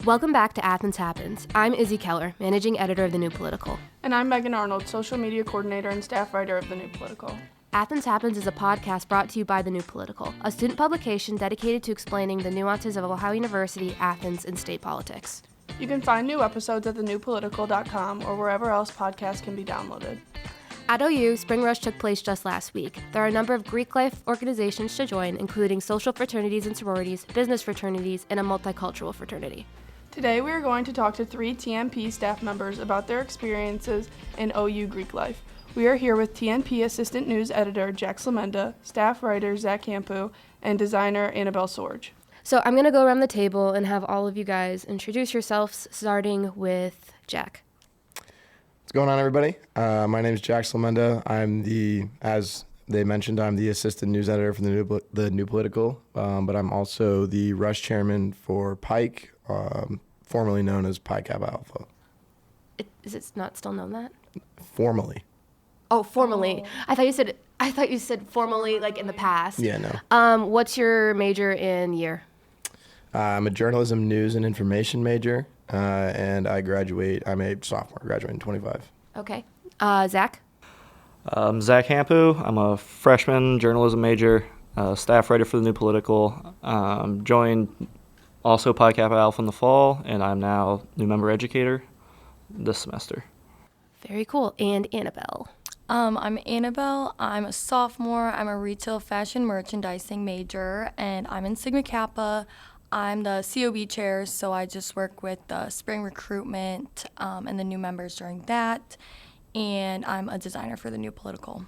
Welcome back to Athens Happens. I'm Izzy Keller, managing editor of The New Political. And I'm Megan Arnold, social media coordinator and staff writer of The New Political. Athens Happens is a podcast brought to you by The New Political, a student publication dedicated to explaining the nuances of Ohio University, Athens, and state politics. You can find new episodes at thenewpolitical.com or wherever else podcasts can be downloaded. At OU, Spring Rush took place just last week. There are a number of Greek life organizations to join, including social fraternities and sororities, business fraternities, and a multicultural fraternity. Today we are going to talk to 3 TNP staff members about their experiences in OU Greek life. We are here with TNP Assistant News Editor Jack Slemenda, staff writer Zach Hampu, and designer Annabelle Sorge. So I'm going to go around the table and have all of you guys introduce yourselves, starting with Jack. What's going on, everybody? My name is Jack Slemenda. As they mentioned, I'm the assistant news editor for the New Political, but I'm also the Rush chairman for Pike, formerly known as Pi Kappa Alpha. Is it not still known that? Formally. Oh, formally. I thought you said formally, like in the past. Yeah, no. What's your major in year? I'm a journalism, news, and information major, and I'm a sophomore, graduating in 25. Okay. Zach? Zach Hampu. I'm a freshman journalism major, staff writer for the New Political. Joined also Pi Kappa Alpha in the fall, and I'm now new member educator this semester. Very cool. And Annabelle? I'm Annabelle. I'm a sophomore. I'm a retail fashion merchandising major, and I'm in Sigma Kappa. I'm the COB chair, so I just work with the spring recruitment and the new members during that, and I'm a designer for the New Political.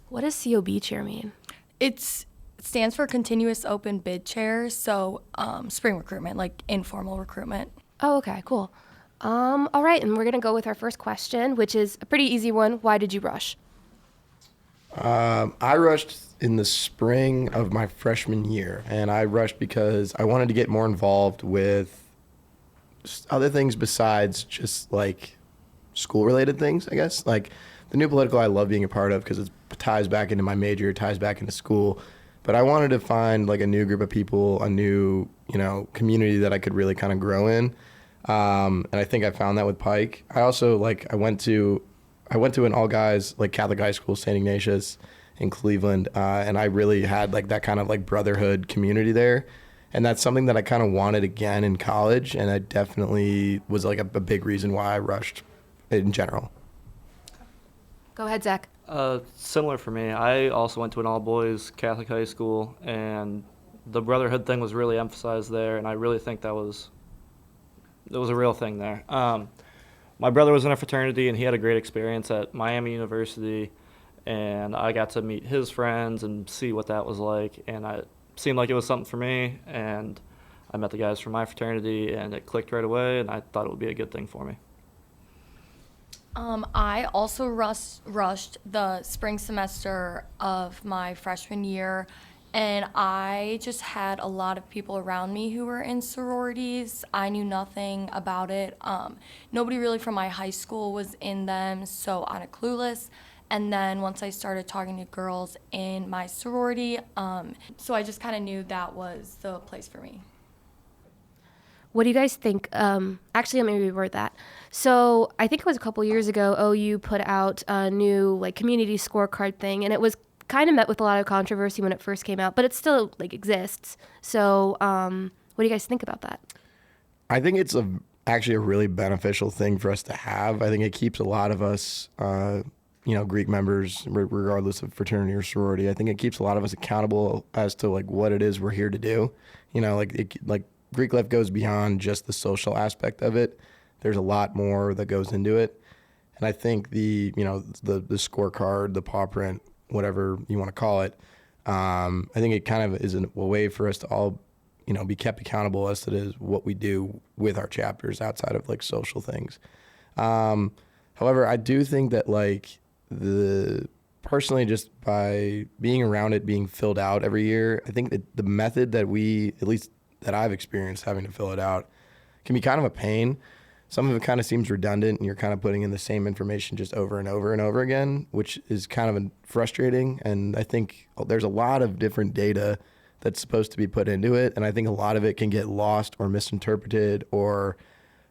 What does COB chair mean? It stands for Continuous Open Bid Chair, so spring recruitment, like informal recruitment. Oh, okay, cool. All right, and we're going to go with our first question, which is a pretty easy one. Why did you rush? I rushed in the spring of my freshman year, and I rushed because I wanted to get more involved with other things besides just like school-related things, I guess. Like the New Political I love being a part of because it ties back into my major, ties back into school. But I wanted to find like a new group of people, a new, community that I could really kind of grow in. And I think I found that with Pike. I also I went to an all guys like Catholic high school, St. Ignatius in Cleveland, and I really had like that kind of like brotherhood community there. And that's something that I kind of wanted again in college, and it definitely was like a big reason why I rushed in general. Go ahead, Zach. Similar for me. I also went to an all-boys Catholic high school, and the brotherhood thing was really emphasized there, and I really think there was a real thing there. My brother was in a fraternity, and he had a great experience at Miami University, and I got to meet his friends and see what that was like, and it seemed like it was something for me, and I met the guys from my fraternity, and it clicked right away, and I thought it would be a good thing for me. I also rushed the spring semester of my freshman year, and I just had a lot of people around me who were in sororities. I knew nothing about it. Nobody really from my high school was in them, so I'm clueless. And then once I started talking to girls in my sorority, so I just kind of knew that was the place for me. What do you guys think? Actually, let me reword that. So I think it was a couple years ago, OU put out a new community scorecard thing, and it was kind of met with a lot of controversy when it first came out, but it still exists. So what do you guys think about that? I think it's actually a really beneficial thing for us to have. I think it keeps a lot of us, Greek members, regardless of fraternity or sorority, I think it keeps a lot of us accountable as to what it is we're here to do. Greek life goes beyond just the social aspect of it. There's a lot more that goes into it. And I think the scorecard, the paw print, whatever you want to call it, I think it kind of is a way for us to all, be kept accountable as to what we do with our chapters outside of social things. However, I do think that personally, just by being around it being filled out every year, I think that the method that at least that I've experienced having to fill it out can be kind of a pain. Some of it kind of seems redundant, and you're kind of putting in the same information just over and over and over again, which is kind of frustrating. And I think there's a lot of different data that's supposed to be put into it. And I think a lot of it can get lost or misinterpreted, or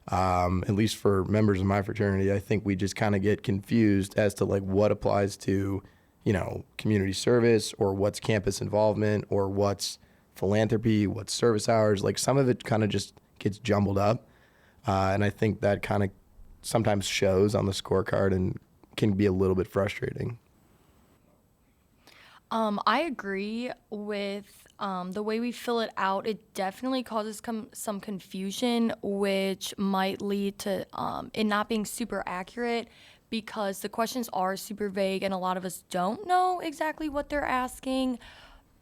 at least for members of my fraternity, I think we just kind of get confused as to like what applies to, community service, or what's campus involvement, or what's philanthropy, what's service hours. Like some of it kind of just gets jumbled up. And I think that kind of sometimes shows on the scorecard and can be a little bit frustrating. I agree with the way we fill it out. It definitely causes some confusion, which might lead to it not being super accurate, because the questions are super vague and a lot of us don't know exactly what they're asking.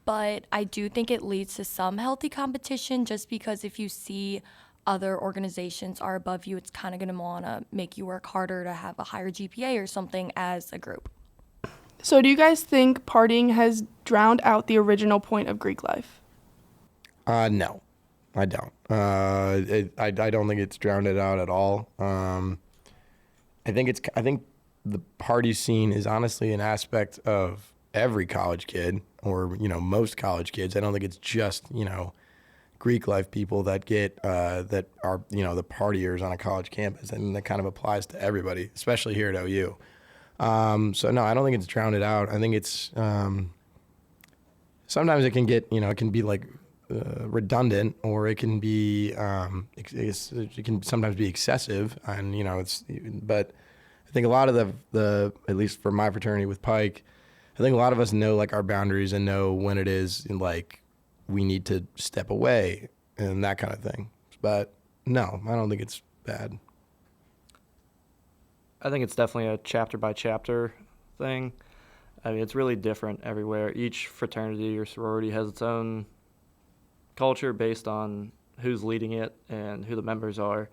But I do think it leads to some healthy competition, just because if you see other organizations are above you, it's kind of going to want to make you work harder to have a higher GPA or something as a group. So do you guys think partying has drowned out the original point of Greek life? No, I don't. I don't think it's drowned it out at all. I think the party scene is honestly an aspect of every college kid, or most college kids. I don't think it's just Greek life people that get that are the partiers on a college campus, and that kind of applies to everybody, especially here at OU. So no, I don't think it's drowned it out. I think it's sometimes it can get it can be like redundant, or it can be it can sometimes be excessive, and but I think a lot of the at least for my fraternity with Pike, I think a lot of us know like our boundaries and know when it is like we need to step away and that kind of thing. But no, I don't think it's bad. I think it's definitely a chapter by chapter thing. I mean, it's really different everywhere. Each fraternity or sorority has its own culture based on who's leading it and who the members are.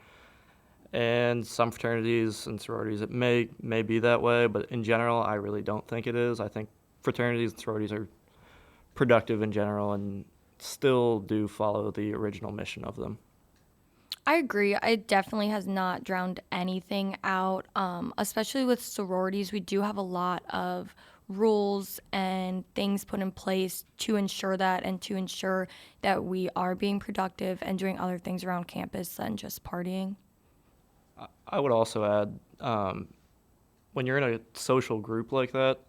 And some fraternities and sororities, it may be that way, but in general, I really don't think it is. I think fraternities and sororities are productive in general and still do follow the original mission of them. I agree. It definitely has not drowned anything out, especially with sororities. We do have a lot of rules and things put in place to ensure that, and to ensure that we are being productive and doing other things around campus than just partying. I would also add, when you're in a social group like that,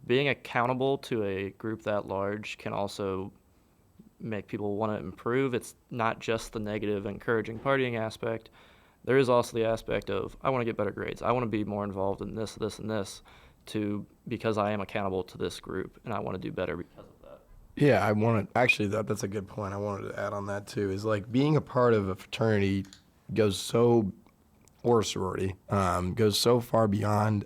being accountable to a group that large can also make people want to improve. It's not just the negative, encouraging partying aspect. There is also the aspect of, I want to get better grades. I want to be more involved in this, and this, because I am accountable to this group, and I want to do better because of that. Yeah, I wanted actually that's a good point. I wanted to add on that too. Is like being a part of a fraternity or sorority goes so far beyond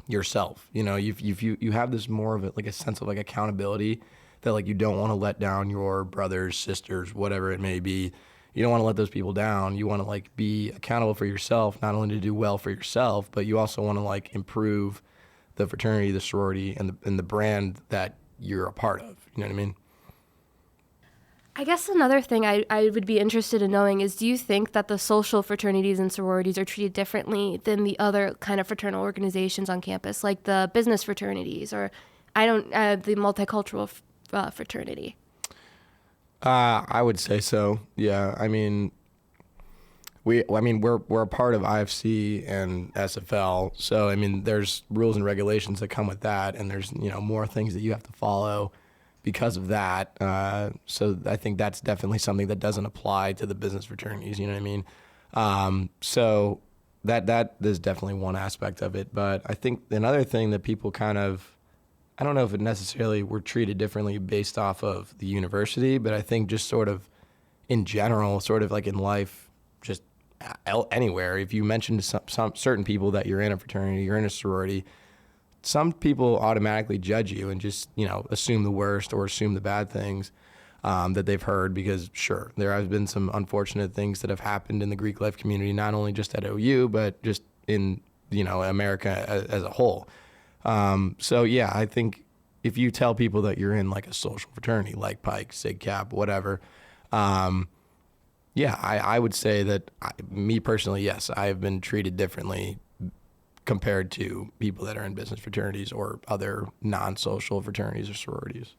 yourself. You have this more of a sense of like accountability, that like you don't want to let down your brothers, sisters, whatever it may be. You don't want to let those people down. You want to like be accountable for yourself, not only to do well for yourself, but you also want to like improve the fraternity, the sorority, and the brand that you're a part of. You know what I mean? I guess another thing I would be interested in knowing is, do you think that the social fraternities and sororities are treated differently than the other kind of fraternal organizations on campus, like the business fraternities, or the multicultural fraternity? I would say so. Yeah. I mean, we're a part of IFC and SFL, so I mean, there's rules and regulations that come with that, and there's more things that you have to follow because of that. So I think that's definitely something that doesn't apply to the business fraternities. You know what I mean? So that is definitely one aspect of it. But I think another thing that people kind of, I don't know if it necessarily were treated differently based off of the university, but I think just sort of in general, sort of like in life, just anywhere, if you mention to some certain people that you're in a fraternity, you're in a sorority, some people automatically judge you and just, assume the worst or assume the bad things that they've heard, because sure, there has been some unfortunate things that have happened in the Greek life community, not only just at OU, but just in, America as a whole. So yeah, I think if you tell people that you're in like a social fraternity, like Pike, Sig Cap, whatever, yeah, I would say that me personally, yes, I have been treated differently compared to people that are in business fraternities or other non-social fraternities or sororities.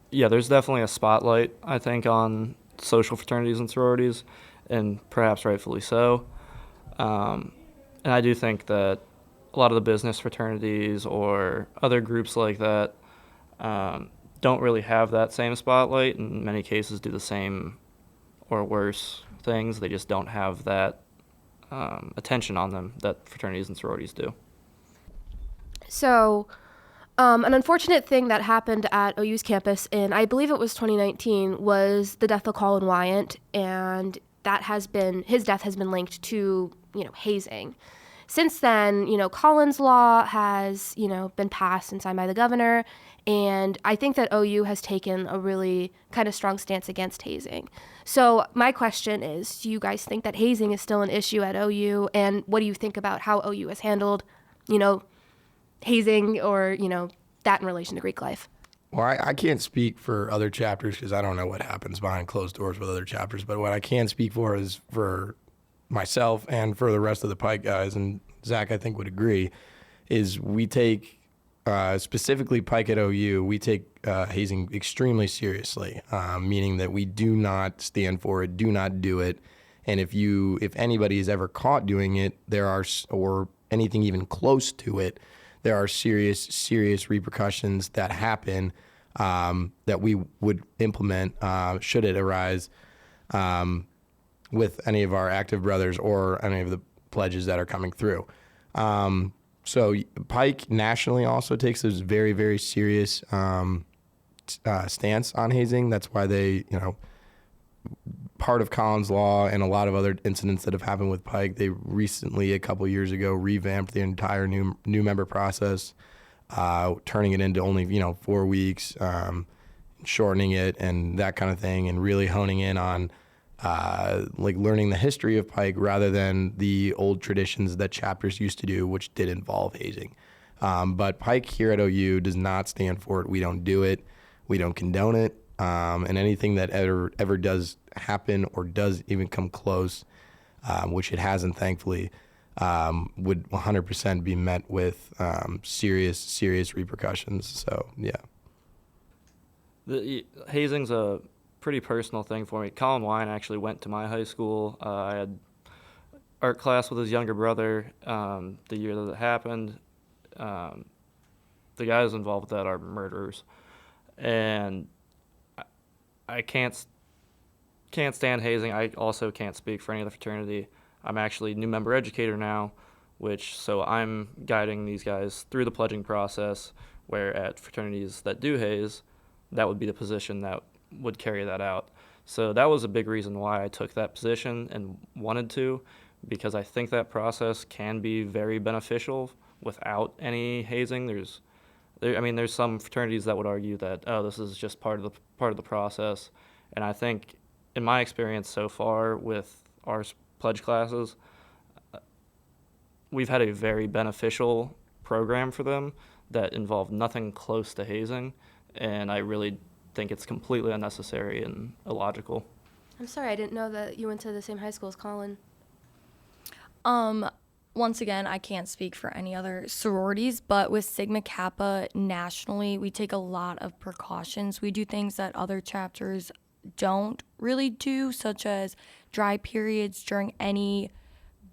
Yeah, there's definitely a spotlight, I think, on social fraternities and sororities, and perhaps rightfully so. And I do think that a lot of the business fraternities or other groups like that don't really have that same spotlight. In many cases, do the same or worse things. They just don't have that attention on them that fraternities and sororities do. So, an unfortunate thing that happened at OU's campus in, I believe it was 2019, was the death of Colin Wyant, and his death has been linked to, hazing. Since then, Colin's Law has, been passed and signed by the governor, and I think that OU has taken a really kind of strong stance against hazing. So my question is, do you guys think that hazing is still an issue at OU, and what do you think about how OU has handled, hazing or, that in relation to Greek life? Well, I can't speak for other chapters because I don't know what happens behind closed doors with other chapters. But what I can speak for is for myself and for the rest of the Pike guys, and Zach, I think, would agree, is we take, specifically Pike at OU, we take hazing extremely seriously, meaning that we do not stand for it, do not do it. And if anybody is ever caught doing it, or anything even close to it, there are serious repercussions that happen that we would implement should it arise with any of our active brothers or any of the pledges that are coming through. So Pike nationally also takes this very, very serious stance on hazing. That's why they, part of Collins Law and a lot of other incidents that have happened with Pike, they recently, a couple years ago, revamped the entire new member process, turning it into only 4 weeks, shortening it and that kind of thing, and really honing in on learning the history of Pike rather than the old traditions that chapters used to do, which did involve hazing. But Pike here at OU does not stand for it. We don't do it. We don't condone it. And anything that ever does happen or does even come close, which it hasn't, thankfully, would 100% be met with serious repercussions. So, yeah. The hazing's a pretty personal thing for me. Colin Wine actually went to my high school. I had art class with his younger brother the year that it happened. The guys involved with that are murderers. And I can't stand hazing. I also can't speak for any other fraternity. I'm actually new member educator now, so I'm guiding these guys through the pledging process, where at fraternities that do haze, that would be the position that would carry that out. So that was a big reason why I took that position and wanted to, because I think that process can be very beneficial without any hazing. There's some fraternities that would argue that, this is just part of the process, and I think, in my experience so far with our pledge classes, we've had a very beneficial program for them that involved nothing close to hazing, and I really think it's completely unnecessary and illogical. I'm sorry, I didn't know that you went to the same high school as Colin. Once again, I can't speak for any other sororities, but with Sigma Kappa nationally, we take a lot of precautions. We do things that other chapters don't really do, such as dry periods during any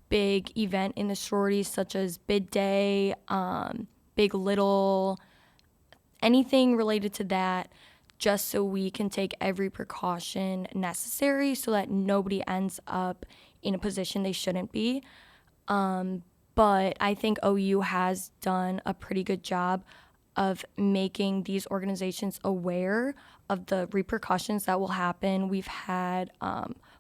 big event in the sororities, such as bid day, big little, anything related to that, just so we can take every precaution necessary so that nobody ends up in a position they shouldn't be. But I think OU has done a pretty good job of making these organizations aware of the repercussions that will happen. We've had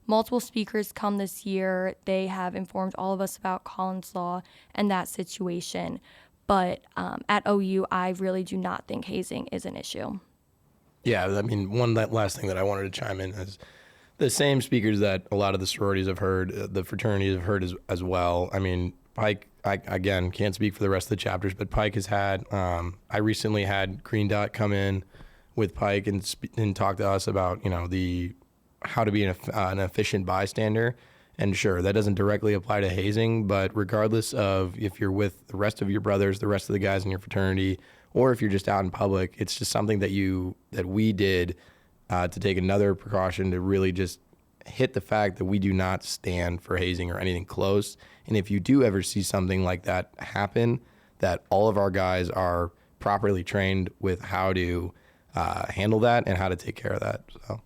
multiple speakers come this year. They have informed all of us about Collins Law and that situation. But at OU, I really do not think hazing is an issue. Yeah, last thing that I wanted to chime in is the same speakers that a lot of the sororities have heard, the fraternities have heard as well. I mean, Pike, I again can't speak for the rest of the chapters, but Pike has had, I recently had Green Dot come in with Pike and talk to us about, how to be an efficient bystander. And sure, that doesn't directly apply to hazing, but regardless of if you're with the rest of your brothers, the rest of the guys in your fraternity, or if you're just out in public, it's just something that we did to take another precaution to really just hit the fact that we do not stand for hazing or anything close. And if you do ever see something like that happen, that all of our guys are properly trained with how to handle that and how to take care of that. So.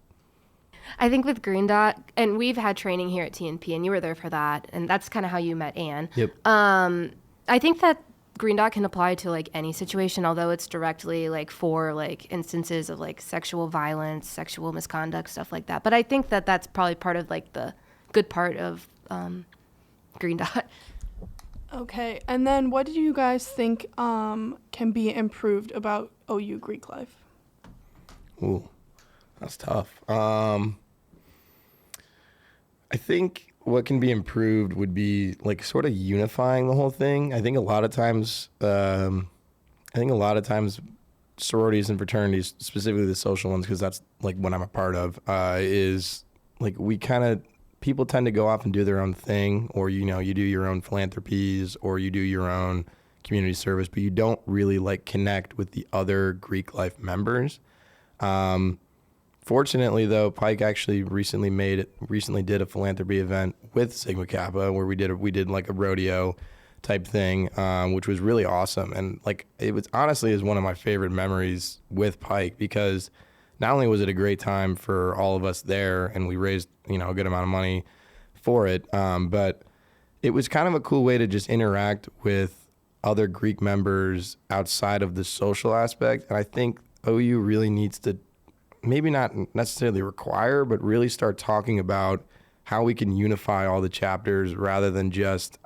I think with Green Dot, and we've had training here at TNP, and you were there for that, and that's kind of how you met Anne. Yep. I think that Green Dot can apply to like any situation, although it's directly like for like instances of like sexual violence, sexual misconduct, stuff like that. But I think that that's probably part of like the good part of Green Dot. Okay, and then what do you guys think can be improved about OU Greek life? Ooh, that's tough. I think what can be improved would be like sort of unifying the whole thing. I think a lot of times sororities and fraternities, specifically the social ones, because that's like what I'm a part of, is like people tend to go off and do their own thing, or you do your own philanthropies, or you do your own community service, but you don't really like connect with the other Greek life members. Fortunately, though, Pike actually recently did a philanthropy event with Sigma Kappa where we did like a rodeo type thing, which was really awesome. And like it was honestly is one of my favorite memories with Pike, because not only was it a great time for all of us there and we raised a good amount of money for it, but it was kind of a cool way to just interact with other Greek members outside of the social aspect. And I think OU really needs to maybe not necessarily require, but really start talking about how we can unify all the chapters rather than just,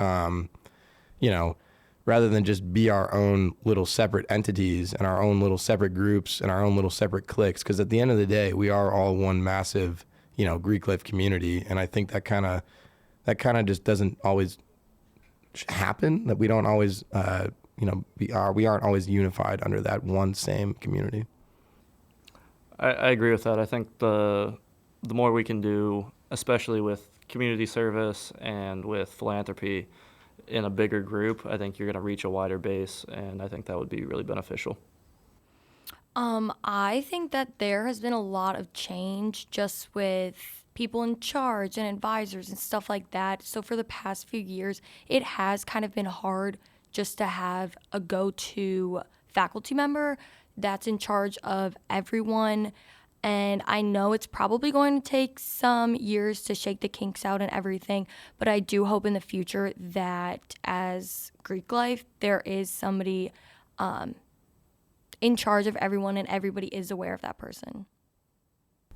be our own little separate entities and our own little separate groups and our own little separate cliques. Because at the end of the day, we are all one massive, Greek life community. And I think that kind of just doesn't always happen. That we don't always, we aren't always unified under that one same community. I agree with that. I think the more we can do, especially with community service and with philanthropy in a bigger group, I think you're going to reach a wider base, and I think that would be really beneficial. I think that there has been a lot of change just with people in charge and advisors and stuff like that. So for the past few years, it has kind of been hard just to have a go-to faculty member that's in charge of everyone. And I know it's probably going to take some years to shake the kinks out and everything, but I do hope in the future that as Greek life, there is somebody in charge of everyone and everybody is aware of that person.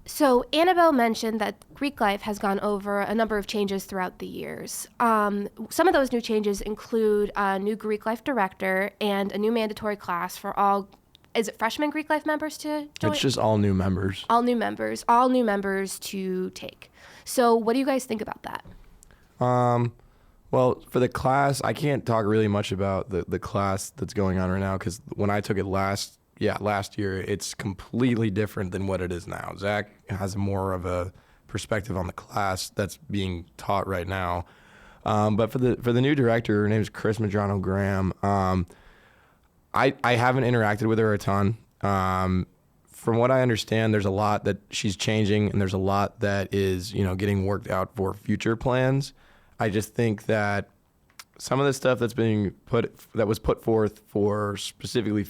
So Annabelle mentioned that Greek life has gone over a number of changes throughout the years. Some of those new changes include a new Greek life director and a new mandatory class for all. Is it freshman Greek life members to join? It's just all new members. All new members to take. So what do you guys think about that? Well, for the class, I can't talk really much about the class that's going on right now, because when I took it last year, it's completely different than what it is now. Zach has more of a perspective on the class that's being taught right now. But for the new director, her name is Chris Madrano Graham. I haven't interacted with her a ton. From what I understand, there's a lot that she's changing, and there's a lot that is, getting worked out for future plans. I just think that some of the stuff that was put forth for specifically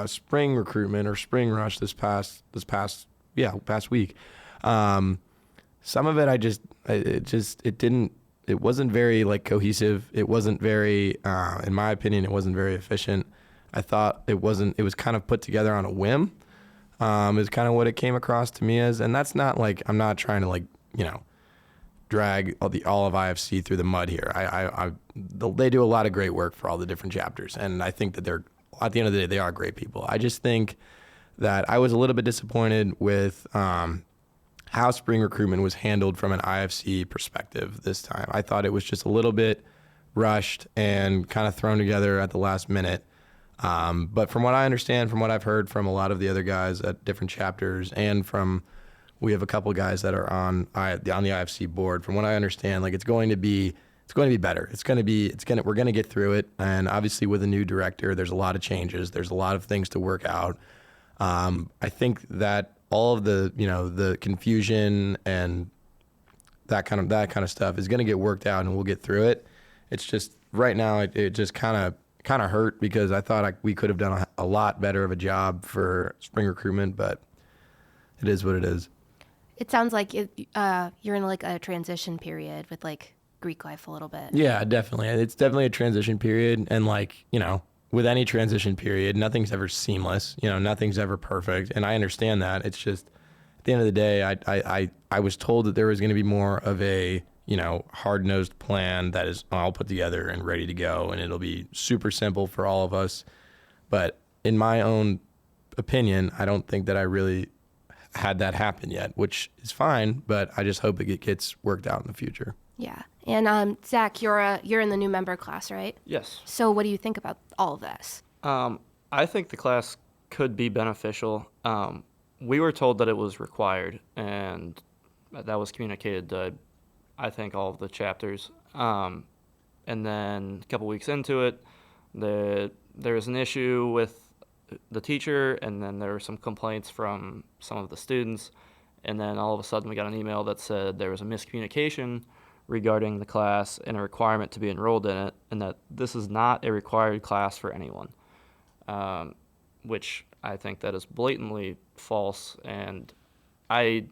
spring recruitment or spring rush this past week, some of it it wasn't very like cohesive. It wasn't very, in my opinion, it wasn't very efficient. I thought it was kind of put together on a whim, is kind of what it came across to me as. And that's not like, I'm not trying to drag all of IFC through the mud here. They do a lot of great work for all the different chapters. And I think that at the end of the day, they are great people. I just think that I was a little bit disappointed with how spring recruitment was handled from an IFC perspective this time. I thought it was just a little bit rushed and kind of thrown together at the last minute. But from what I understand, from what I've heard from a lot of the other guys at different chapters, and from We have a couple guys that are on the IFC board. From what I understand, like it's going to be better. We're going to get through it. And obviously with a new director, there's a lot of changes. There's a lot of things to work out. I think that all of the confusion and that kind of stuff is going to get worked out, and we'll get through it. It's just right now it just kind of hurt because I thought we could have done a lot better of a job for spring recruitment, but it is what it is. It sounds like you're in like a transition period with like Greek life a little bit. Yeah, definitely. It's definitely a transition period, and like, with any transition period, nothing's ever seamless. Nothing's ever perfect, and I understand that. It's just at the end of the day, I was told that there was going to be more of a hard-nosed plan that is all put together and ready to go, and it'll be super simple for all of us. But in my own opinion, I don't think that I really had that happen yet, which is fine, but I just hope it gets worked out in the future. Yeah. And Zach, you're in the new member class, right? Yes. So what do you think about all of this? I think the class could be beneficial. We were told that it was required, and that was communicated to, I think, all of the chapters. And then a couple weeks into it, there was an issue with the teacher, and then there were some complaints from some of the students. And then all of a sudden we got an email that said there was a miscommunication regarding the class and a requirement to be enrolled in it, and that this is not a required class for anyone, which I think that is blatantly false, and I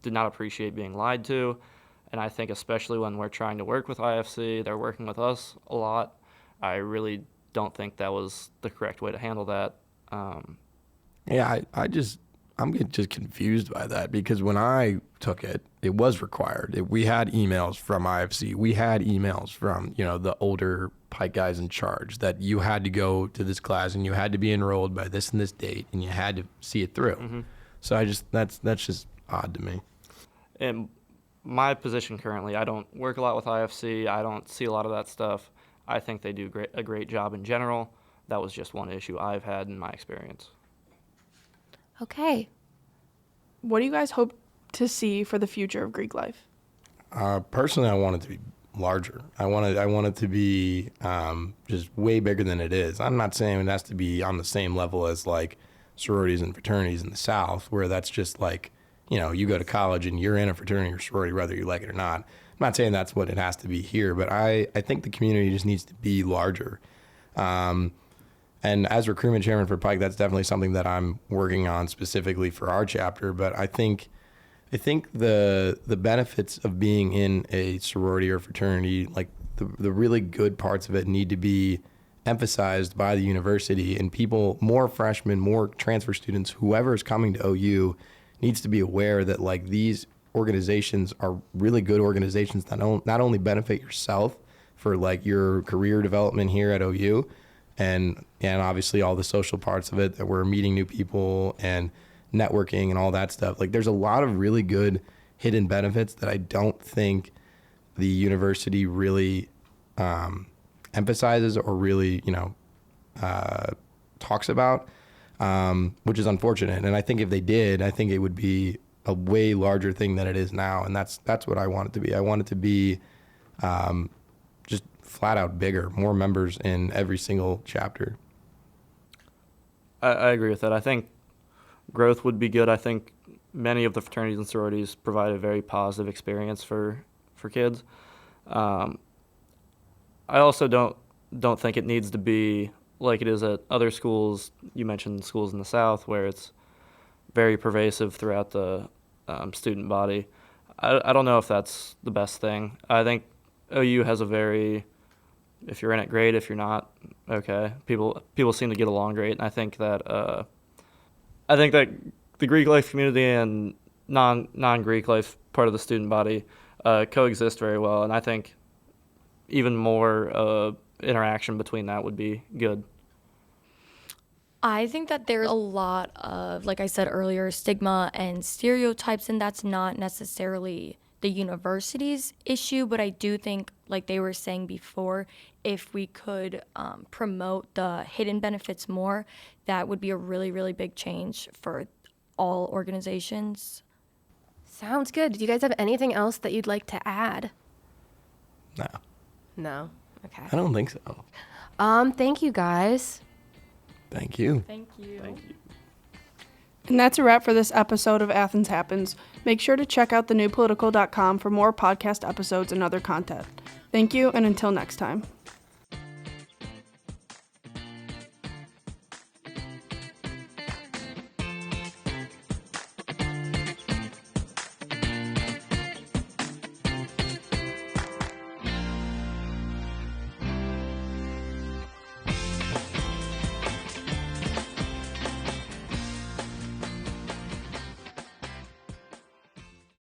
did not appreciate being lied to. And I think especially when we're trying to work with IFC, they're working with us a lot. I really don't think that was the correct way to handle that. Yeah, I'm just confused by that, because when I took it, it was required. We had emails from IFC. We had emails from, the older Pike guys in charge that you had to go to this class and you had to be enrolled by this and this date and you had to see it through. Mm-hmm. So that's just odd to me. In my position currently, I don't work a lot with IFC. I don't see a lot of that stuff. I think they do a great job in general. That was just one issue I've had in my experience. Okay. What do you guys hope to see for the future of Greek life? Personally, I want it to be larger. I want it to be just way bigger than it is. I'm not saying it has to be on the same level as like sororities and fraternities in the South, where that's just like, you go to college and you're in a fraternity or sorority whether you like it or not. I'm not saying that's what it has to be here, but I think the community just needs to be larger. And as recruitment chairman for Pike, that's definitely something that I'm working on specifically for our chapter. But I think the benefits of being in a sorority or fraternity, like the really good parts of it, need to be emphasized by the university, and people, more freshmen, more transfer students, whoever is coming to OU needs to be aware that like these organizations are really good organizations that not only benefit yourself for like your career development here at OU, and obviously all the social parts of it, that we're meeting new people and networking and all that stuff. Like there's a lot of really good hidden benefits that I don't think the university really emphasizes or really, talks about, which is unfortunate. And I think if they did, I think it would be a way larger thing than it is now. And that's what I want it to be. I want it to be just flat out bigger, more members in every single chapter. I agree with that. I think growth would be good. I think many of the fraternities and sororities provide a very positive experience for kids. I also don't think it needs to be like it is at other schools. You mentioned schools in the South where it's very pervasive throughout the student body. I don't know if that's the best thing. I think OU has a very, if you're in it, great. If you're not, okay. People seem to get along great, and I think that the Greek life community and non-Greek life part of the student body coexist very well, and I think even more interaction between that would be good. I think that there's a lot of, like I said earlier, stigma and stereotypes, and that's not necessarily the university's issue, but I do think, like they were saying before, if we could promote the hidden benefits more, that would be a really, really big change for all organizations. Sounds good. Do you guys have anything else that you'd like to add? No, No. Okay. I don't think so. Thank you guys. Thank you. Thank you. And that's a wrap for this episode of Athens Happens. Make sure to check out thenewpolitical.com for more podcast episodes and other content. Thank you, and until next time.